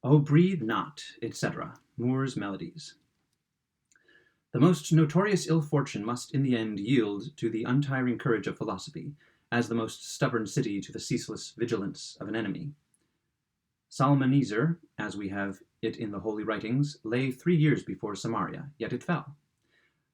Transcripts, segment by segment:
Oh, breathe not, etc. Moore's Melodies. The most notorious ill fortune must in the end yield to the untiring courage of philosophy, as the most stubborn city to the ceaseless vigilance of an enemy. Salmaneser, as we have it in the holy writings, lay 3 years before Samaria, yet it fell.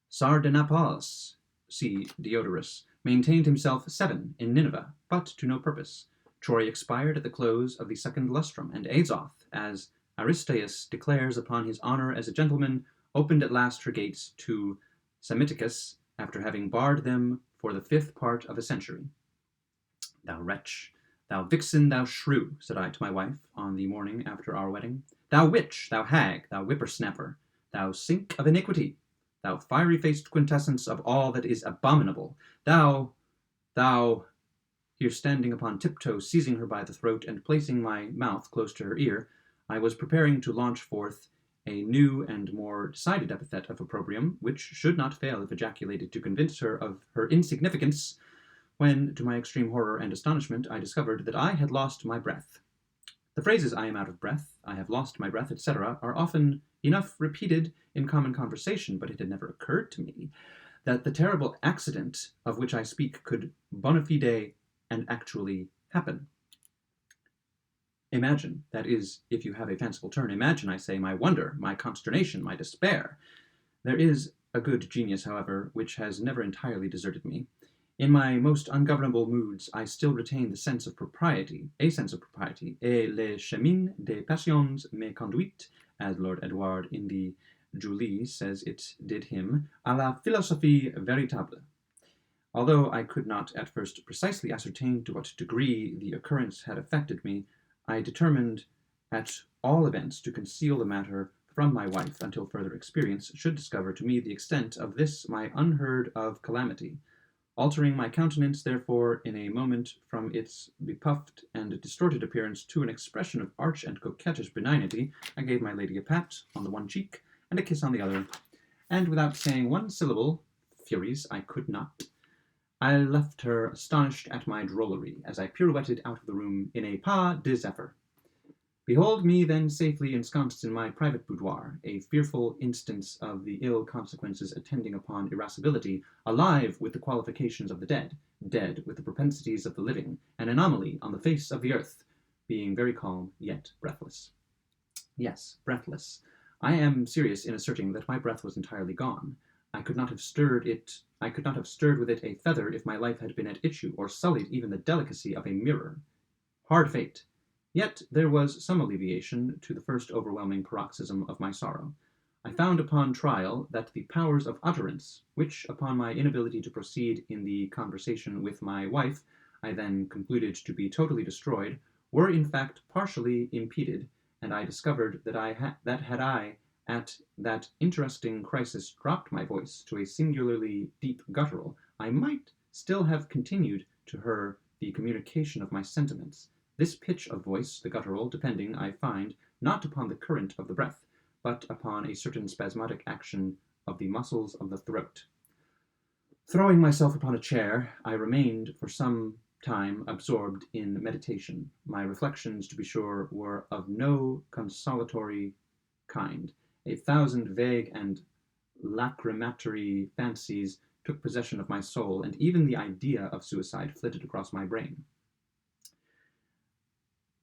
Sardanapalus, see Diodorus, maintained himself 7 in Nineveh, but to no purpose. Troy expired at the close of the second lustrum, and Azoth, as Aristeus declares upon his honor as a gentleman, opened at last her gates to Semiticus, after having barred them for the 5th part of a century. Thou wretch, thou vixen, thou shrew, said I to my wife on the morning after our wedding. Thou witch, thou hag, thou whippersnapper, thou sink of iniquity, thou fiery-faced quintessence of all that is abominable, thou, here standing upon tiptoe, seizing her by the throat, and placing my mouth close to her ear, I was preparing to launch forth a new and more decided epithet of opprobrium, which should not fail if ejaculated to convince her of her insignificance, when, to my extreme horror and astonishment, I discovered that I had lost my breath. The phrases "I am out of breath," "I have lost my breath," etc., are often enough repeated in common conversation, but it had never occurred to me that the terrible accident of which I speak could bona fide and actually happen. Imagine, that is, if you have a fanciful turn, imagine, I say, my wonder, my consternation, my despair. There is a good genius, however, which has never entirely deserted me. In my most ungovernable moods, I still retain a sense of propriety, et le chemin des passions me conduit, as Lord Edward in the Julie says it did him, à la philosophie véritable. Although I could not at first precisely ascertain to what degree the occurrence had affected me, I determined at all events to conceal the matter from my wife until further experience should discover to me the extent of this my unheard of calamity. Altering my countenance, therefore, in a moment from its bepuffed and distorted appearance to an expression of arch and coquettish benignity, I gave my lady a pat on the one cheek and a kiss on the other, and without saying one syllable, furies, I could not, I left her astonished at my drollery, as I pirouetted out of the room in a pas de zephyr. Behold me then safely ensconced in my private boudoir, a fearful instance of the ill consequences attending upon irascibility, alive with the qualifications of the dead, dead with the propensities of the living, an anomaly on the face of the earth, being very calm, yet breathless. Yes, breathless. I am serious in asserting that my breath was entirely gone. I could not have stirred with it a feather if my life had been at issue, or sullied even the delicacy of a mirror. Hard fate. Yet there was some alleviation to the first overwhelming paroxysm of my sorrow. I found upon trial that the powers of utterance, which, upon my inability to proceed in the conversation with my wife, I then concluded to be totally destroyed, were in fact partially impeded, and I discovered that had I at that interesting crisis dropped my voice to a singularly deep guttural, I might still have continued to her the communication of my sentiments. This pitch of voice, the guttural, depending, I find, not upon the current of the breath, but upon a certain spasmodic action of the muscles of the throat. Throwing myself upon a chair, I remained for some time absorbed in meditation. My reflections, to be sure, were of no consolatory kind. 1,000 vague and lacrimatory fancies took possession of my soul, and even the idea of suicide flitted across my brain.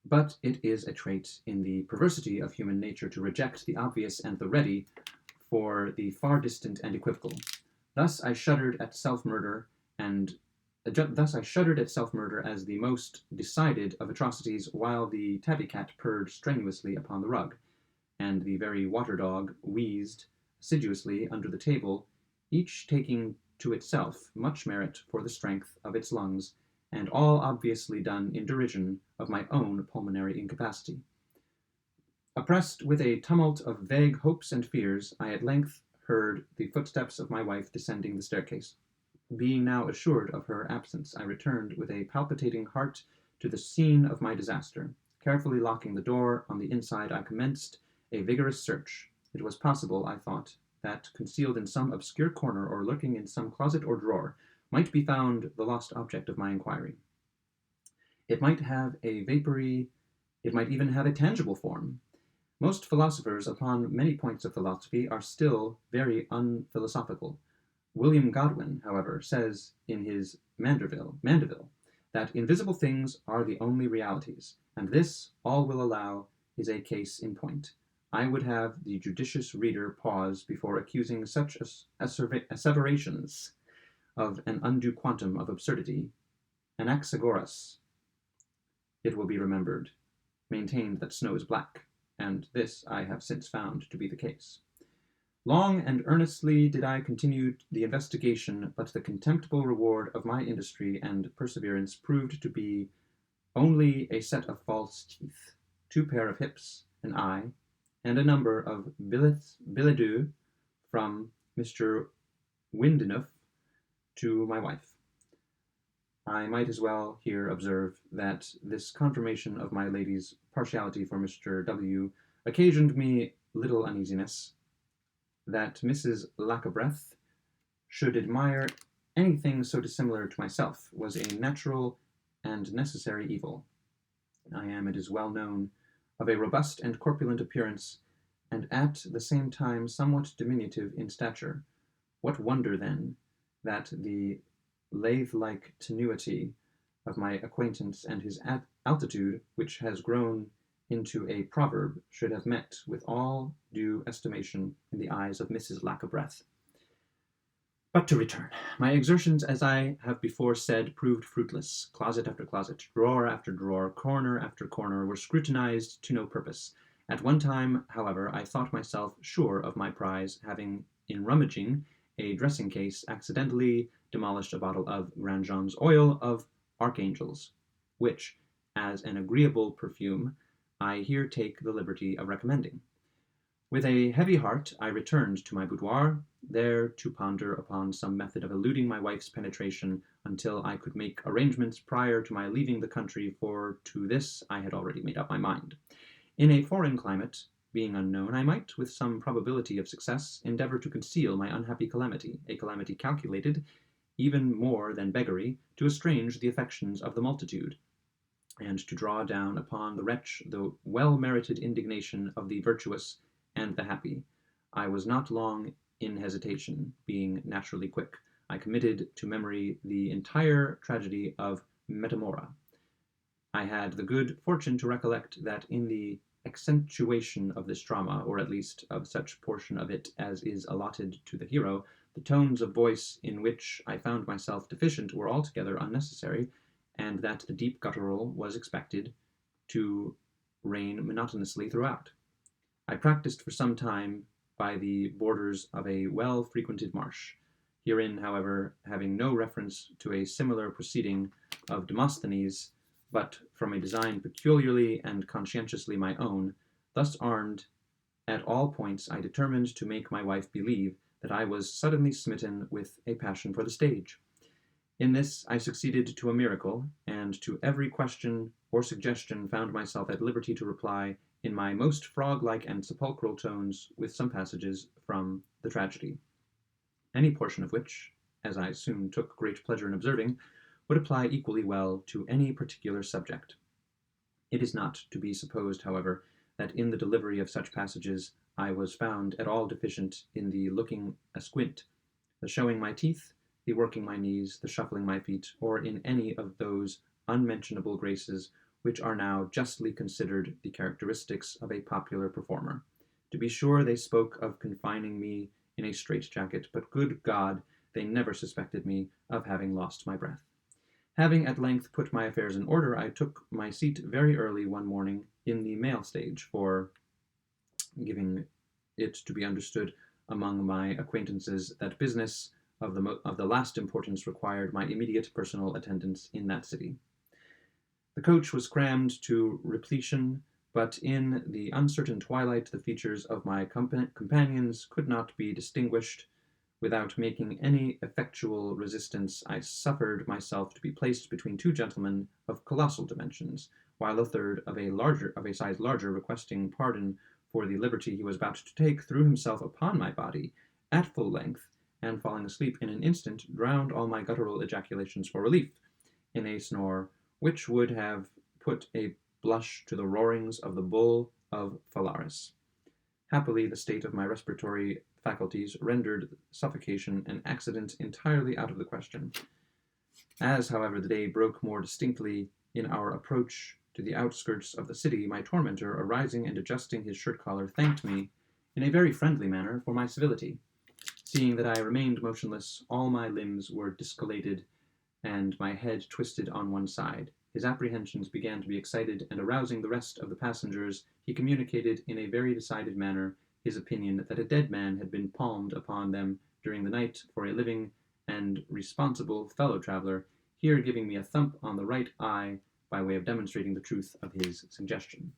But it is a trait in the perversity of human nature to reject the obvious and the ready for the far distant and equivocal. Thus I shuddered at self-murder as the most decided of atrocities, while the tabby cat purred strenuously upon the rug, and the very water-dog wheezed assiduously under the table, each taking to itself much merit for the strength of its lungs, and all obviously done in derision of my own pulmonary incapacity. Oppressed with a tumult of vague hopes and fears, I at length heard the footsteps of my wife descending the staircase. Being now assured of her absence, I returned with a palpitating heart to the scene of my disaster. Carefully locking the door on the inside, I commenced a vigorous search. It was possible, I thought, that, concealed in some obscure corner or lurking in some closet or drawer, might be found the lost object of my inquiry. It might have a vapory, it might even have a tangible form. Most philosophers upon many points of philosophy are still very unphilosophical. William Godwin, however, says in his Mandeville, that invisible things are the only realities, and this, all will allow, is a case in point. I would have the judicious reader pause before accusing such asseverations of an undue quantum of absurdity. Anaxagoras, it will be remembered, maintained that snow is black, and this I have since found to be the case. Long and earnestly did I continue the investigation, but the contemptible reward of my industry and perseverance proved to be only a set of false teeth, 2 pair of hips, an eye, and a number of billets doux from Mr. Windenough to my wife. I might as well here observe that this confirmation of my lady's partiality for Mr. W. occasioned me little uneasiness. That Mrs. Lackabreath should admire anything so dissimilar to myself was a natural and necessary evil. I am, it is well known, of a robust and corpulent appearance, and at the same time somewhat diminutive in stature. What wonder, then, that the lathe-like tenuity of my acquaintance and his altitude, which has grown into a proverb, should have met with all due estimation in the eyes of Mrs. Lackabreath. But to return. My exertions, as I have before said, proved fruitless. Closet after closet, drawer after drawer, corner after corner, were scrutinized to no purpose. At one time, however, I thought myself sure of my prize, having, in rummaging a dressing-case, accidentally demolished a bottle of Grandjean's oil of archangels, which, as an agreeable perfume, I here take the liberty of recommending. With a heavy heart I returned to my boudoir, there to ponder upon some method of eluding my wife's penetration until I could make arrangements prior to my leaving the country, for to this I had already made up my mind. In a foreign climate, being unknown, I might, with some probability of success, endeavour to conceal my unhappy calamity, a calamity calculated, even more than beggary, to estrange the affections of the multitude, and to draw down upon the wretch the well-merited indignation of the virtuous and the happy. I was not long in hesitation, being naturally quick. I committed to memory the entire tragedy of Metamora. I had the good fortune to recollect that in the accentuation of this drama, or at least of such portion of it as is allotted to the hero, the tones of voice in which I found myself deficient were altogether unnecessary, and that the deep guttural was expected to reign monotonously throughout. I practised for some time by the borders of a well-frequented marsh. Herein, however, having no reference to a similar proceeding of Demosthenes, but from a design peculiarly and conscientiously my own, thus armed at all points, I determined to make my wife believe that I was suddenly smitten with a passion for the stage. In this I succeeded to a miracle, and to every question or suggestion found myself at liberty to reply in my most frog-like and sepulchral tones with some passages from the tragedy, any portion of which, as I soon took great pleasure in observing, would apply equally well to any particular subject. It is not to be supposed, however, that in the delivery of such passages I was found at all deficient in the looking asquint, the showing my teeth, the working my knees, the shuffling my feet, or in any of those unmentionable graces which are now justly considered the characteristics of a popular performer. To be sure, they spoke of confining me in a straitjacket, but good God, they never suspected me of having lost my breath. Having at length put my affairs in order, I took my seat very early one morning in the mail stage, for giving it to be understood among my acquaintances that business of the last importance required my immediate personal attendance in that city. The coach was crammed to repletion, but in the uncertain twilight the features of my companions could not be distinguished. Without making any effectual resistance, I suffered myself to be placed between 2 gentlemen of colossal dimensions, while a third of a size larger, requesting pardon for the liberty he was about to take, threw himself upon my body at full length, and falling asleep in an instant, drowned all my guttural ejaculations for relief, in a snore which would have put a blush to the roarings of the bull of Phalaris. Happily, the state of my respiratory faculties rendered suffocation an accident entirely out of the question. As, however, the day broke more distinctly in our approach to the outskirts of the city, my tormentor, arising and adjusting his shirt collar, thanked me, in a very friendly manner, for my civility. Seeing that I remained motionless, all my limbs were discollated, and my head twisted on one side. His apprehensions began to be excited, and arousing the rest of the passengers, he communicated in a very decided manner his opinion that a dead man had been palmed upon them during the night for a living and responsible fellow-traveler, here giving me a thump on the right eye by way of demonstrating the truth of his suggestion.